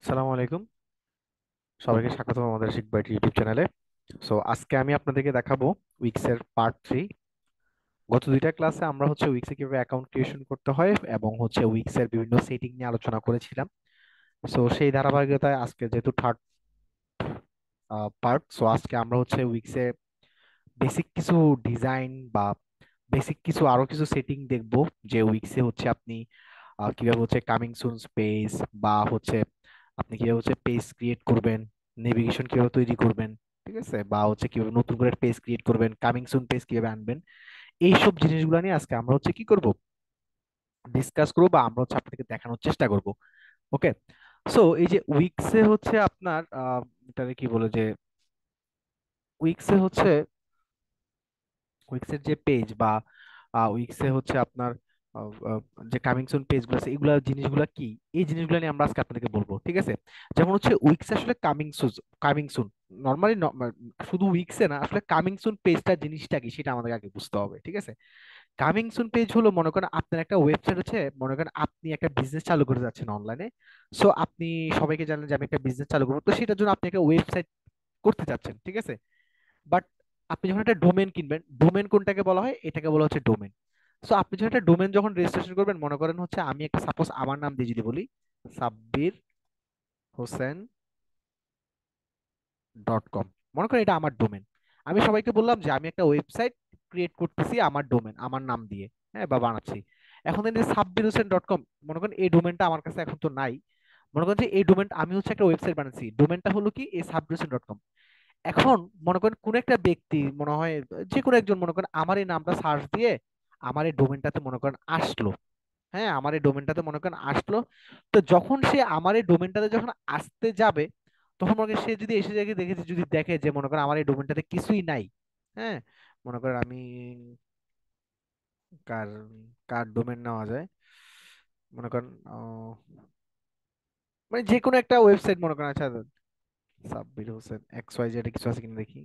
আসসালামু আলাইকুম। সবাইকে স্বাগত আমাদের শিখবো ইউটিউব চ্যানেলে। আজকে আমি আপনাদেরকে দেখাবো উইক্স এর পার্ট 3। গত দুইটা ক্লাসে আমরা উইক্স এ কিভাবে অ্যাকাউন্ট ক্রিয়েশন করতে হয় এবং উইক্স এর বিভিন্ন সেটিং নিয়ে আলোচনা করেছিলাম। সেই ধারাবাহিকতায় আজকে যেহেতু থার্ড পার্ট, আজকে আমরা উইক্স এ বেসিক কিছু ডিজাইন বা বেসিক কিছু আরো কিছু সেটিং দেখব, যে উইক্স এ আপনি কিভাবে কামিং সুন পেজ বা আপনি কিভাবে পেজ ক্রিয়েট করবেন, নেভিগেশন কিভাবে তৈরি করবেন, ঠিক আছে, বা কিভাবে নতুন করে পেজ ক্রিয়েট করবেন, কামিং সুন পেজ কিভাবে আনবেন। এইসব জিনিসগুলো নিয়ে আজকে আমরা কি করব, ডিসকাস করবো বা আমরা আপনাদেরকে দেখানোর চেষ্টা করব। ওকে। এই যে উইক্সে আপনার এটাকে কি বলে, যে উইক্সে উইক্সের যে পেজ বা উইক্সে আপনার আহ, আহ, যে কামিং সুন পেজগুলো আছে, এগুলা জিনিসগুলা কি, এই জিনিসগুলো নিয়ে আমরা আজকে আপনাদেরকে বলবো, ঠিক আছে। যেমন উইক্সে আসলে কামিং সুন নর্মালি শুধু উইক্সে না, আসলে কামিং সুন পেজটা জিনিসটা কি সেটা আমাদের আগে বুঝতে হবে, ঠিক আছে। কামিং সুন পেজ হলো, মনে করেন আপনার একটা ওয়েবসাইট আছে, মনে করেন আপনি একটা বিজনেস চালু করতে যাচ্ছেন অনলাইনে। আপনি সবাইকে জানেন যে আমি একটা বিজনেস চালু করবো, তো সেটার জন্য আপনি একটা ওয়েবসাইট করতে যাচ্ছেন, ঠিক আছে। বাট আপনি যখন একটা ডোমেন কিনবেন, ডোমেন কোনটাকে বলা হয়, এটাকে বলা হচ্ছে ডোমেন। আপনি যখন একটা ডোমেন যখন রেজিস্ট্রেশন করবেন, মনে করেন আমি একটা সাপোজ আমার নাম দিয়ে যদি বলি সাব্বির হোসেন .com, মনে করেন এটা আমার ডোমেন। আমি সবাইকে বললাম যে আমি একটা ওয়েবসাইট ক্রিয়েট করতেছি আমার ডোমেন, আমার নাম দিয়ে, হ্যাঁ, বা বানাচ্ছি। এখন এই যে sabbirhosen.com, মনে করেন এই ডোমেনটা আমার কাছে এখন তো নাই। মনে করেন যে এই ডোমেন আমি একটা ওয়েবসাইট বানাচ্ছি, ডোমেনটা হলো কি এই sabbirhosen.com। এখন মনে করেন কোন একটা ব্যক্তি, মনে হয় যে কোনো একজন, মনে করেন আমার এই নামটা সার্চ দিয়ে আমার এই ডোমেনটাতে মনে করেন আসলো, হ্যাঁ, আমার এই ডোমেনটাতে মনে করেন আসলো। তো যখন সে আমার এই ডোমেনটাতে যখন আসতে যাবে, তখন মনে করেন সে যদি এসে দেখে দেখে যদি দেখে যে মনে করেন আমার এই ডোমেনটাতে কিছুই নাই, হ্যাঁ, মনে করেন আমি কার কার ডোমেন নেওয়া যায়, মনে করেন মানে যে কোনো একটা ওয়েবসাইট, মনে করেন, আচ্ছা, সাব্বির হোসেন XYZ কিছু আছে কিনা দেখি।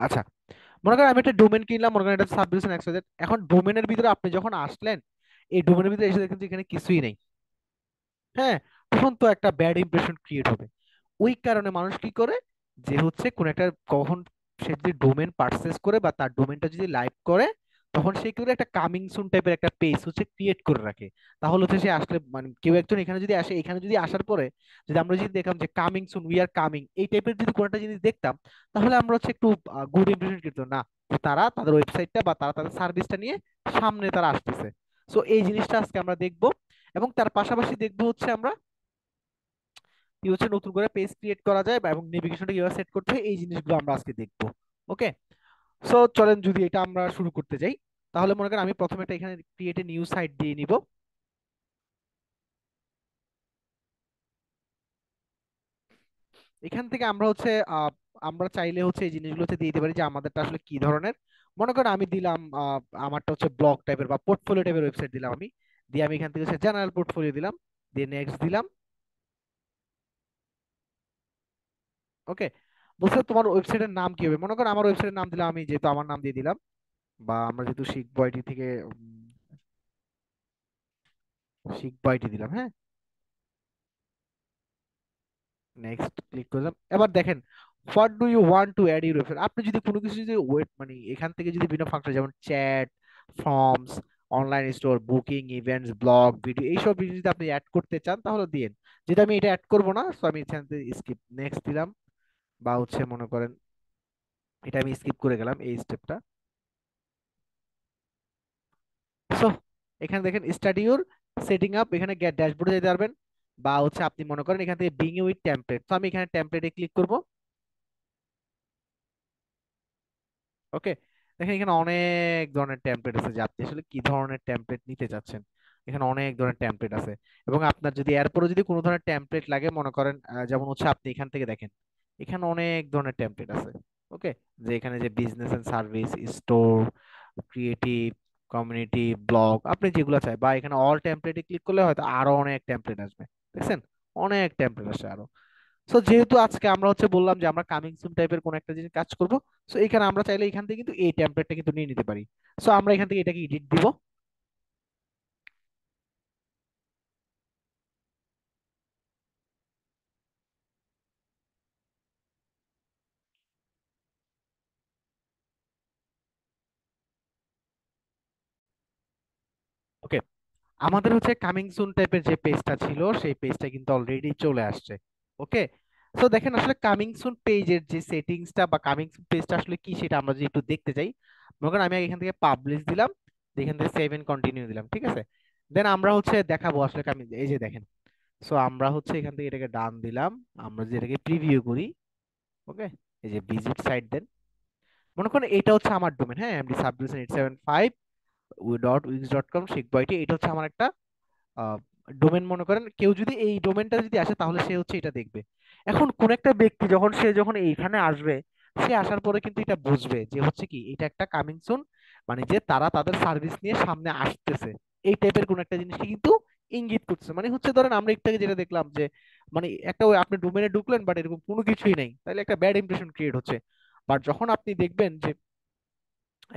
আচ্ছা, মনে করেন আমি একটা ডোমেন কিনলাম, মনে করেন এটা সাবডিভিশন XYZ। এখন ডোমেনের ভিতরে আপনি যখন আসলেন, এই ডোমেনের ভিতরে এসে দেখেন যে এখানে কিছুই নেই, হ্যাঁ, তখন তো একটা ব্যাড ইমপ্রেশন ক্রিয়েট হবে। ওই কারণে মানুষ কি করে, যে কোন একটা, কখন সে যদি ডোমেন পারচেস করে বা তার ডোমেনটা যদি লাইভ করে, তখন সে কি করে একটা কামিং সুন টাইপের একটা পেজ ক্রিয়েট করে রাখে। তাহলে সে আসলে, মানে কেউ একজন এখানে যদি আসে, এখানে যদি আসার পরে যদি আমরা যদি দেখলাম যে coming soon, we are coming, এই টাইপের যদি কোনো একটা জিনিস দেখতাম, তাহলে আমরা একটু গুড ইমপ্রেশন কিন্তু না, যে তারা তাদের ওয়েবসাইটটা বা তারা তাদের সার্ভিসটা নিয়ে সামনে তারা আসতেছে। এই জিনিসটা আজকে আমরা দেখবো, এবং তার পাশাপাশি দেখবো আমরা কি নতুন করে পেজ ক্রিয়েট করা যায় বা এবং নেভিগেশনটা কিভাবে সেট করতে হয়, এই জিনিসগুলো আমরা আজকে দেখবো। ওকে। চলেন যদি এটা আমরা শুরু করতে যাই, তাহলে মনে করেন আমি প্রথমে একটা এখানে ক্রিয়েট এ নিউ সাইট দিয়ে নিব। এখান থেকে আমরা আমরা চাইলে এই জিনিসগুলো দিয়ে দিতে পারি যে আমাদেরটা আসলে কি ধরনের। মনে করেন আমি দিলাম আমারটা ব্লগ টাইপের বা পোর্টফোলিও টাইপের ওয়েবসাইট দিলাম আমি, দিয়ে আমি এখান থেকে জেনারেল পোর্টফোলিও দিলাম, দিয়ে নেক্সট দিলাম। ওকে। বলছে তোমার ওয়েবসাইটের নাম কি হবে, মনে করেন আমার ওয়েবসাইটের নাম দিলাম, আমি যেহেতু আমার নাম দিয়ে দিলাম, বা আমরা যেহেতু শিখবো আইটি থেকে শিখবো আইটি দিলাম, হ্যাঁ, নেক্সট ক্লিক করলাম। এবার দেখেন, what do you want to add your website, আপনি যদি কোনো কিছু যদি ওয়েট, মানে এখান থেকে যদি বিভিন্ন ফাংশন যেমন chat, forms, online store, booking, events, blog, video, এইসব ভিডিও যদি আপনি অ্যাড করতে চান তাহলে দিন। যেটা আমি এটা অ্যাড করবো না, আমি এখান থেকে স্কিপ নেক্সট দিলাম, বা মনে করেন এটা আমি স্কিপ করে গেলাম এই স্টেপটা। সো এখানে দেখেন স্টাডি ইউর সেটিং আপ, এখানে ড্যাশবোর্ডে যেতে পারবেন, বা আপনি মনে করেন এখান থেকে বিং উইথ টেমপ্লেট, তো আমি এখানে টেমপ্লেটে ক্লিক করব। ওকে। দেখেন এখানে অনেক ধরনের টেমপ্লেট আছে, যে আপনি আসলে কি ধরনের টেমপ্লেট নিতে চাচ্ছেন। এখানে অনেক ধরনের টেমপ্লেট আছে, এবং আপনার যদি এরপরে যদি কোনো ধরনের টেমপ্লেট লাগে, মনে করেন যেমন আপনি এখান থেকে দেখেন এখানে অনেক ধরনের টেমপ্লেট আছে। ওকে। যে এখানে যে business and service, store, creative, community, blog, আপনি যেগুলো চাই, বা এখানে অল টেমপ্লেটে ক্লিক করলে হয়তো আরো অনেক টেমপ্লেট আসবে। দেখছেন, অনেক টেমপ্লেট আসে আরো। যেহেতু আজকে আমরা বললাম যে আমরা কামিং সুন টাইপের কোন একটা জিনিস কাজ করব, এখানে আমরা চাইলে এখান থেকে কিন্তু এই টেমপ্লেটটা কিন্তু নিয়ে নিতে পারি। আমরা এখান থেকে এটাকে এডিট দিব। আমাদের হচ্ছে কামিং সুন টাইপের যে পেজটা ছিল সেই পেজটা কিন্তু অলরেডি চলে আসছে। ওকে, সো দেখেন আসলে কামিং সুন পেজের যে সেটিংসটা বা কামিং সুন পেজটা আসলে কি সেটা আমরা যদি একটু দেখতে চাই, মনে করেন আমি এখান থেকে পাবলিশ দিলাম, এখান থেকে সেভ এন্ড কন্টিনিউ দিলাম, ঠিক আছে। দেন আমরা হচ্ছে দেখাবো আসলে কামিং, এই যে দেখেন। সো আমরা হচ্ছে এখান থেকে এটাকে ডান দিলাম, আমরা যদি এটাকে প্রিভিউ করি, ওকে, এই যে ভিজিট সাইট দেন, মনে করেন এটা হচ্ছে আমার ডোমেন, হ্যাঁ, MD subdivision 875 dot weeks dot com শিখবো আইটি, এটা হচ্ছে আমার একটা ডোমেন। মনে করেন কেউ যদি এই ডোমেনটা যদি আসে তাহলে সে হচ্ছে এটা দেখবে। এখন কোন একটা ব্যক্তি যখন সে যখন এইখানে আসবে, সে আসার পরে কিন্তু এটা বুঝবে যে হচ্ছে কি এটা একটা কামিং সুন, মানে যে তারা তাদের সার্ভিস নিয়ে সামনে আসতেছে, এই টাইপের কোন একটা জিনিসকে কিন্তু ইঙ্গিত করছে। মানে হচ্ছে ধরেন আমরা একটু আগে যেটা দেখলাম যে মানে একটা ওই আপনি ডোমেনে ঢুকলেন বাট এরকম কোনো কিছুই নেই, তাহলে একটা ব্যাড ইমপ্রেশন ক্রিয়েট হচ্ছে। বাট যখন আপনি দেখবেন যে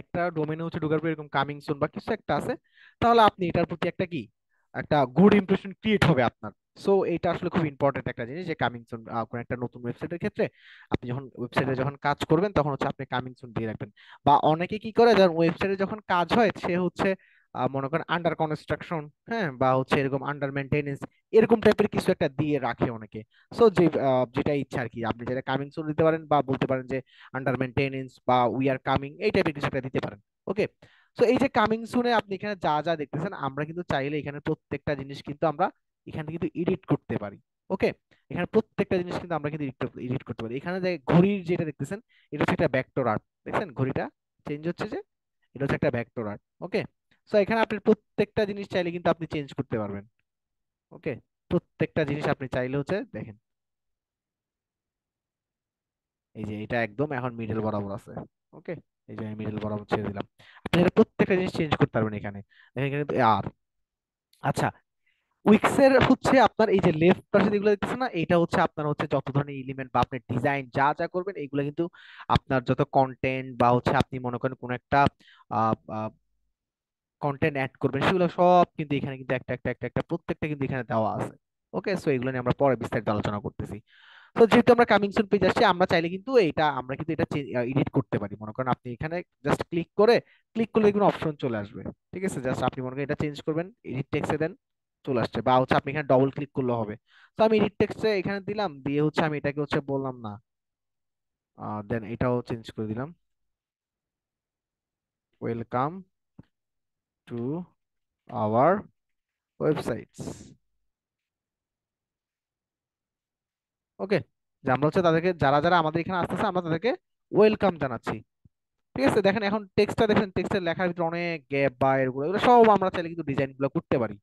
একটা ডোমেনে হচ্ছে ঢোকার পর এরকম কামিং সুন বা কিছু একটা আছে, তাহলে আপনি এটার প্রতি একটা কি একটা গুড ইমপ্রেশন ক্রিয়েট হবে আপনার। সো এটা আসলে খুব ইম্পর্টেন্ট একটা জিনিস যে কামিং সুন কোন একটা নতুন ওয়েবসাইটের ক্ষেত্রে আপনি যখন ওয়েবসাইটে যখন কাজ করবেন তখন হচ্ছে আপনি কামিং সুন দিয়ে রাখবেন। বা অনেকে কি করে যখন ওয়েবসাইটে যখন কাজ হয় সে হচ্ছে মনে করেন আন্ডার কনস্ট্রাকশন, হ্যাঁ, বা হচ্ছে এরকম আন্ডার মেনটেনেন্স, এরকম টাইপের কিছু একটা দিয়ে রাখে অনেকে। সো যে যেটা ইচ্ছা আর কি, আপনি যেটা কামিং সুন দিতে পারেন বা বলতে পারেন যে আন্ডার মেনটেনেন্স বা উই আর কামিং, এই টাইপের কিছু একটা দিতে পারেন। ওকে, সো এই যে কামিং সুনে আপনি এখানে যা যা দেখতেছেন, আমরা কিন্তু চাইলে এখানে প্রত্যেকটা জিনিস কিন্তু আমরা এখানে কিন্তু এডিট করতে পারি। ওকে, এখানে প্রত্যেকটা জিনিস কিন্তু আমরা কিন্তু এডিট করতে পারি। এখানে যে ঘড়ির যেটা দেখতেছেন, এটা হচ্ছে একটা ভেক্টর আর্ট, দেখছেন ঘড়িটা চেঞ্জ হচ্ছে যে, এটা হচ্ছে একটা ভেক্টর আর্ট। ওকে, সো এখানে আপনি প্রত্যেকটা জিনিস চাইলে কিন্তু আপনি চেঞ্জ করতে পারবেন। ওকে, প্রত্যেকটা জিনিস আপনি চাইলে হচ্ছে দেখেন, এই যে এটা একদম এখন মিডল বরাবর আছে। ওকে, এই যে আমি মিডল বরাবর ছেড়ে দিলাম, আপনি এটা প্রত্যেকটা জিনিস চেঞ্জ করতে পারবেন এখানে। দেখেন এখানে কিন্তু আর, আচ্ছা, উইক্স এর হচ্ছে আপনার এই যে লেফট পাশে যেগুলো দেখতেছেন না, এটা হচ্ছে আপনার হচ্ছে যত ধরনের এলিমেন্ট বা আপনি ডিজাইন যা যা করবেন এগুলো কিন্তু আপনার যত কন্টেন্ট বা হচ্ছে আপনি মনে করেন কোন একটা কন্টেন্ট অ্যাড করবেন সেগুলো সব কিন্তু এখানে কিন্তু একটা একটা একটা একটা প্রত্যেকটা কিন্তু এখানে দেওয়া আছে। ওকে, সো এগুলো নিয়ে আমরা পরে বিস্তারিত আলোচনা করতেছি। তো যেহেতু আমরা কামিং সুন পেজ আসছে, আমরা চাইলে কিন্তু এটা আমরা কিন্তু এটা এডিট করতে পারি। মনে করেন আপনি এখানে জাস্ট ক্লিক করলে কোনো অপশন চলে আসবে, ঠিক আছে, জাস্ট আপনি মনে করেন এটা চেঞ্জ করবেন, এডিট টেক্সটে দেন, চলে আসছে। বা হচ্ছে আপনি এখানে ডবল ক্লিক করলে হবে। তো আমি এডিট টেক্সটে এখানে দিলাম, দিয়ে হচ্ছে আমি এটাকে হচ্ছে বললাম না, দেন এটাও চেঞ্জ করে দিলাম, ওয়েলকাম টু আওয়ার ওয়েবসাইটস। ওকে, যে আমরা হচ্ছে তাদেরকে যারা যারা আমাদের এখানে আসতেছে আমরা তাদেরকে ওয়েলকাম জানাচ্ছি। ঠিক আছে, দেখেন এখন টেক্সটটা দেখেন, টেক্সটের লেখার ভিতরে অনেক গ্যাপ বা এগুলো এগুলো সব আমরা চাইলে কিন্তু ডিজাইন গুলো করতে পারি।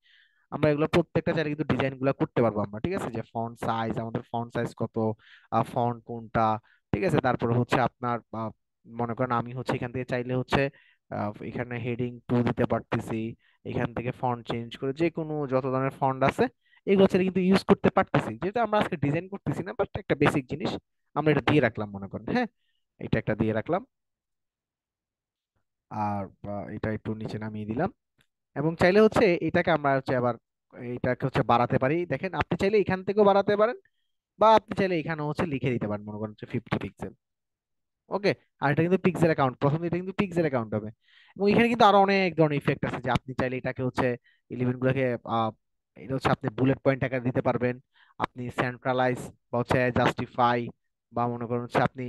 আমরা এগুলো প্রত্যেকটা চাইলে কিন্তু ডিজাইন গুলো করতে পারবো আমরা। ঠিক আছে, যে ফন্ট সাইজ, আমাদের ফন্ট সাইজ কত, ফন্ট কোনটা, ঠিক আছে, তারপরে হচ্ছে আপনার মনে করেন আমি হচ্ছে এখান থেকে চাইলে হচ্ছে এখানে হেডিং টু দিতে পারতেছি, এখান থেকে ফন্ট চেঞ্জ করে যে কোনো যত ধরনের ফন্ট আছে এগুলো চাইলে কিন্তু ইউজ করতে পারতেছি, যেহেতু আমরা আজকে ডিজাইন করতেছি না, বাট একটা বেসিক জিনিস আমরা এটা দিয়ে রাখলাম মনে করেন, হ্যাঁ, এটা একটা দিয়ে রাখলাম। আর এটা একটু নিচে নামিয়ে দিলাম। এবং চাইলে হচ্ছে এটাকে আমরা হচ্ছে আবার এটাকে হচ্ছে বাড়াতে পারি, দেখেন আপনি চাইলে এখান থেকেও বাড়াতে পারেন, বা আপনি চাইলে এখানে হচ্ছে লিখে দিতে পারেন মনে করেন হচ্ছে 50 পিক্সেল। ওকে, আর এটা কিন্তু পিক্সেল অ্যাকাউন্ট, প্রথমে এটা কিন্তু পিক্সেল অ্যাকাউন্ট হবে। এবং এখানে কিন্তু আরো অনেক ধরনের ইফেক্ট আছে, যে আপনি চাইলে এটাকে হচ্ছে এলিমেন্ট গুলোকে এটা হচ্ছে আপনি বুলেট পয়েন্ট আকারে দিতে পারবেন, আপনি সেন্ট্রালাইজ বা হচ্ছে জাস্টিফাই, বা মনে করেন হচ্ছে আপনি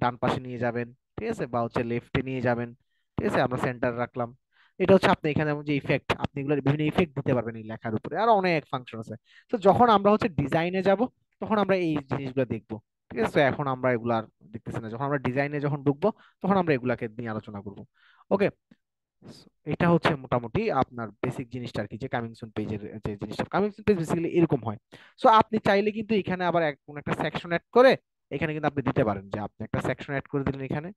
ডান পাশে নিয়ে যাবেন, ঠিক আছে, বা হচ্ছে লেফটে নিয়ে যাবেন, ঠিক আছে, আমরা সেন্টার রাখলাম। এটা হচ্ছে আপনি এখানে যে ইফেক্ট, আপনি এগুলো বিভিন্ন ইফেক্ট দিতে পারবেন এই লেখার উপরে, আরো অনেক ফাংশন আছে। তো যখন আমরা হচ্ছে ডিজাইনে যাব তখন আমরা এই জিনিসগুলো দেখবো। ঠিক আছে, তো এখন আমরা এগুলা আর দেখতেছি না, যখন আমরা ডিজাইনে যখন ঢুকবো তখন আমরা এগুলাকে নিয়ে আলোচনা করব। ওকে, এটা হচ্ছে মোটামুটি আপনার বেসিক জিনিসটা আর কি, যে কামিং সুন পেজের যে জিনিসটা, কামিং সুন পেজ বেসিক্যালি এরকম হয়। সো আপনি চাইলে কিন্তু এখানে আবার কোন একটা সেকশন অ্যাড করে এখানে কিন্তু আপনি দিতে পারেন, যে আপনি একটা সেকশন অ্যাড করে দিলেন এখানে,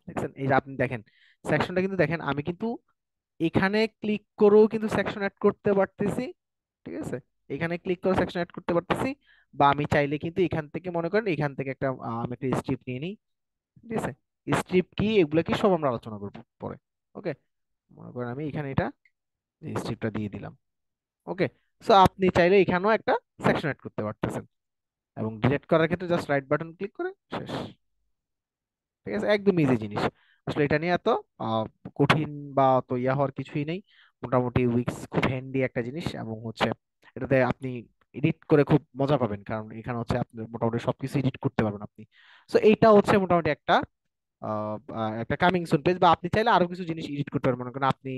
দেখছেন, এই যে আপনি দেখেন সেকশনটা কিন্তু দেখেন আমি কিন্তু এখানে ক্লিক করেও কিন্তু সেকশন অ্যাড করতে পারতেছি। ঠিক আছে, এখানে ক্লিক করে সেকশন অ্যাড করতে পারতেছি, বা আমি চাইলে কিন্তু এখান থেকে মনে করেন এখান থেকে একটা আমি একটা স্ট্রিপ নিয়ে নিই। ঠিক আছে, স্ট্রিপ কি এগুলা কি সব আমরা আলোচনা করবো পরে। ওকে, মনে করেন আমি এখানে এটা স্ট্রিপটা দিয়ে দিলাম। ওকে, সো আপনি চাইলে এখানেও একটা সেকশন অ্যাড করতে পারতেছেন, এবং ডিলিট করার ক্ষেত্রে জাস্ট রাইট বাটন ক্লিক করে শেষ। ঠিক আছে, একদম ইজি জিনিস। আসলে এটা নিয়ে এত আহ, কঠিন বা অত ইয়া হওয়ার কিছুই নেই। মোটামুটি উইক্স খুব হ্যান্ডি একটা জিনিস, এবং হচ্ছে এটাতে আপনি এডিট করে খুব মজা পাবেন, কারণ এখানে হচ্ছে আপনি মোটামুটি সবকিছু এডিট করতে পারবেন আপনি। সো এইটা হচ্ছে মোটামুটি একটা একটা কামিং সুন পেজ, বা আপনি চাইলে আরো কিছু জিনিস এডিট করতে পারবেন। মনে করেন আপনি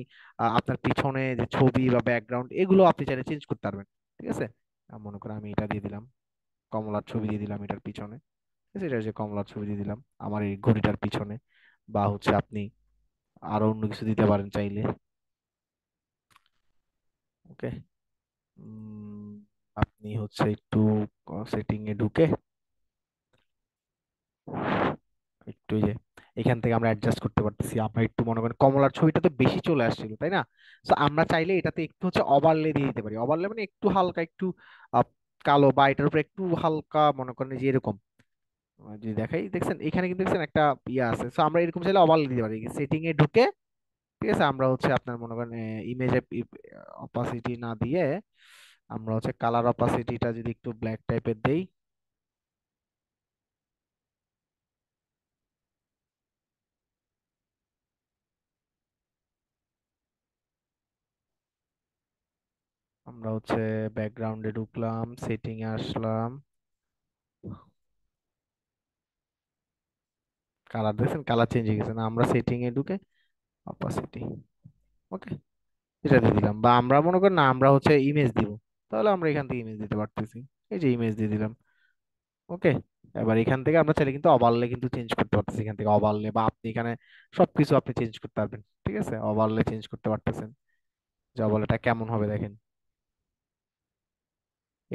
আপনার পিছনে যে ছবি বা ব্যাকগ্রাউন্ড এগুলো আপনি চাইলে চেঞ্জ করতে পারবেন। ঠিক আছে, মনে করেন আমি এটা দিয়ে দিলাম, কমলার ছবি দিয়ে দিলাম এটার পিছনে। ঠিক আছে, এটা যে কমলার ছবি দিয়ে দিলাম আমার এই ঘড়িটার পিছনে। বা হচ্ছে আপনি আরো অন্য কিছু দিতে পারেন চাইলে। ওকে, আপনি হচ্ছে একটু সেটিং এ ঢুকে একটু এই যে এখান থেকে আমরা অ্যাডজাস্ট করতে পারতেছি। আমরা একটু মনে করেন কমলার ছবিটা তো বেশি চলে আসছিল, তাই না? তো আমরা চাইলে এটাতে একটু হচ্ছে ওভারলে দিয়ে দিতে পারি। ওভারলে মানে একটু হালকা একটু আহ, কালো, বা এটার উপরে একটু হালকা মনে করেন যে এরকম যদি দেখাই, দেখছেন এখানে কিন্তু দেখছেন একটা ইয়ে আছে। তো আমরা এরকম চাইলে ওভারলে দিতে পারি সেটিং এ ঢুকে। ঠিক আছে, আমরা হচ্ছে আপনার মনে করেন ইমেজে অপাসিটি না দিয়ে আমরা হচ্ছে কালার অপাসিটিটা যদি একটু ব্ল্যাক টাইপের দেই, আমরা হচ্ছে ব্যাকগ্রাউন্ডে ঢুকলাম, সেটিং এ আসলাম, কালার দেখছেন কালার চেঞ্জ হয়ে গেছে না? আমরা সেটিং এ ঢুকে অপাসিটি, ওকে, এটা দিয়ে দিলাম। বা আমরা মনে করি না আমরা হচ্ছে ইমেজ দিব, তাহলে আমরা এখান থেকে ইমেজ দিতে পারতেছি। এই যে ইমেজ দিয়ে দিলাম, ওকে। এবার এখান থেকে আমরা চাইলে কিন্তু ওভারলে কিন্তু চেঞ্জ করতে পারতেছি, এখান থেকে ওভারলে, বা আপনি এখানে সবকিছু আপনি চেঞ্জ করতে পারবেন। ঠিক আছে, ওভারলে চেঞ্জ করতে পারতেছেন যে ওভারলেটা কেমন হবে দেখেন,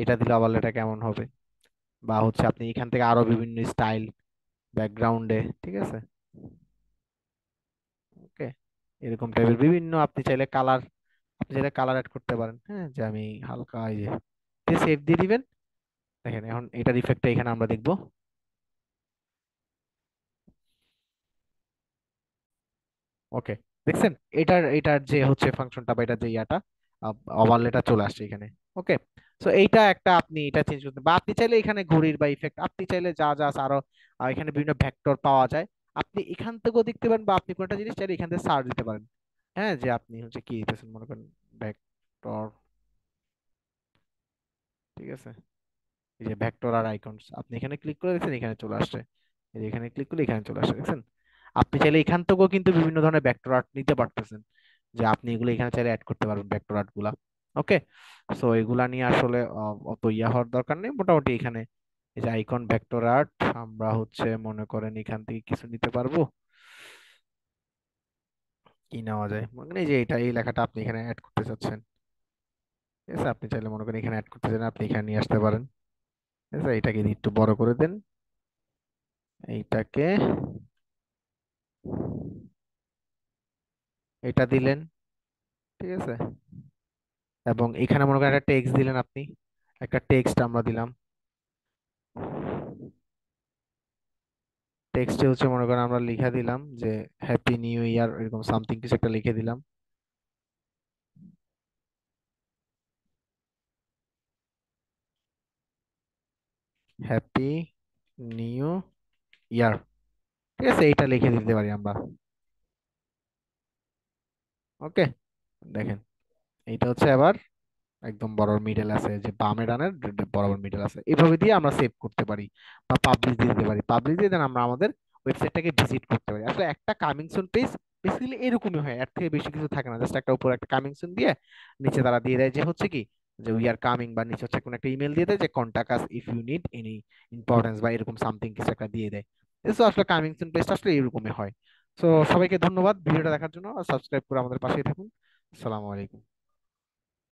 এটা দিলে ওভারলেটা কেমন হবে। বা হচ্ছে আপনি এখান থেকে আরো বিভিন্ন স্টাইল ব্যাকগ্রাউন্ডে, ঠিক আছে, ওকে, এরকম টাইপের বিভিন্ন আপনি চাইলে কালার, আপনি চাইলে কালার অ্যাড করতে পারেন। হ্যাঁ, যে আমি হালকা এই যে সেভ দিয়ে দিবেন। দেখেন এখন এটার ইফেক্টটা এখানে আমরা দেখবো। ওকে, দেখছেন এটার এটার যে হচ্ছে ফাংশনটা বা এটার যে ইয়াটা ওভারলেটা চলে আসছে এখানে। ওকে, সো এইটা একটা আপনি এটা চেঞ্জ করতে, বা আপনি চাইলে এখানে ঘড়ির বা ইফেক্ট আপনি চাইলে যা যা আছে আরো এখানে বিভিন্ন ভেক্টর পাওয়া যায়, আপনি এখান থেকেও দেখতে পারেন। বা আপনি কোনটা জিনিস চাইলে এখান থেকে সার্চ দিতে পারেন। হ্যাঁ, যে আপনি হচ্ছে কি দিতেছেন মনে করেন ভেক্টর, ঠিক আছে, এই যে ভেক্টর আর আইকনস আপনি এখানে ক্লিক করে দেখছেন এখানে চলে আসছে। এই যে এখানে ক্লিক করলে এখানে চলে আসছে, দেখছেন? আপনি চাইলে এখান থেকেও কিন্তু বিভিন্ন ধরনের ভেক্টর আর্ট নিতে পারতেছেন, যে আপনি এগুলো এখানে চাইলে অ্যাড করতে পারবেন ভেক্টর আর্ট গুলা। ওকে, সো এগুলা নিয়ে আসলে অত ইয়া হওয়ার দরকার নেই। মোটামুটি এখানে এই যে আইকন ভেক্টর আর্ট আমরা হচ্ছে মনে করেন এখান থেকে কিছু নিতে পারবো। কি নেওয়া যায়, মানে এই যে এটা এই লেখাটা আপনি এখানে অ্যাড করতে চাচ্ছেন। ঠিক আছে, আপনি চাইলে মনে করেন এখানে অ্যাড করতে চান, আপনি এখানে নিয়ে আসতে পারেন। ঠিক আছে, এটাকে একটু বড় করে দেন, এইটাকে এটা দিলেন। ঠিক আছে, এবং এখানে মনে করেন একটা টেক্সট দিলেন আপনি, একটা টেক্সট আমরা দিলাম। টেক্সটে হচ্ছে মনে করেন আমরা লিখে দিলাম যে হ্যাপি নিউ ইয়ার, এরকম সামথিং কিছু একটা লিখে দিলাম। হ্যাপি নিউ ইয়ার, ঠিক আছে, এইটা লিখে দিতে পারি আমরা। ওকে, দেখেন এইটা হচ্ছে আবার একদম বড় মিডল আছে, যে বামে ডানের বরাবর মিডল আছে, এইভাবে দিয়ে আমরা সেভ করতে পারি। বা পাবলিশ দিয়ে দিতে পারি, পাবলিশ দিয়ে দেন আমরা আমাদের ওয়েবসাইটটাকে ভিজিট করতে পারি। আসলে একটা কামিং সুন পেজ বেসিক্যালি এরকমই হয়, এর থেকে বেশি কিছু থাকে না। জাস্ট একটা উপর একটা কামিং সুন দিয়ে নিচে তারা দিয়ে দেয় যে হচ্ছে কি, যে উই আর কামিং, বা নিচে হচ্ছে কোনো একটা ইমেল দিয়ে দেয় যে contact us if you need any importance, বা এরকম সামথিং কিছু একটা দিয়ে দেয়। তো আসলে কামিং সুন পেজটা আসলে এরকমই হয়। তো সবাইকে ধন্যবাদ ভিডিওটা দেখার জন্য, আর সাবস্ক্রাইব করে আমাদের পাশেই থাকুন। আসসালামু আলাইকুম।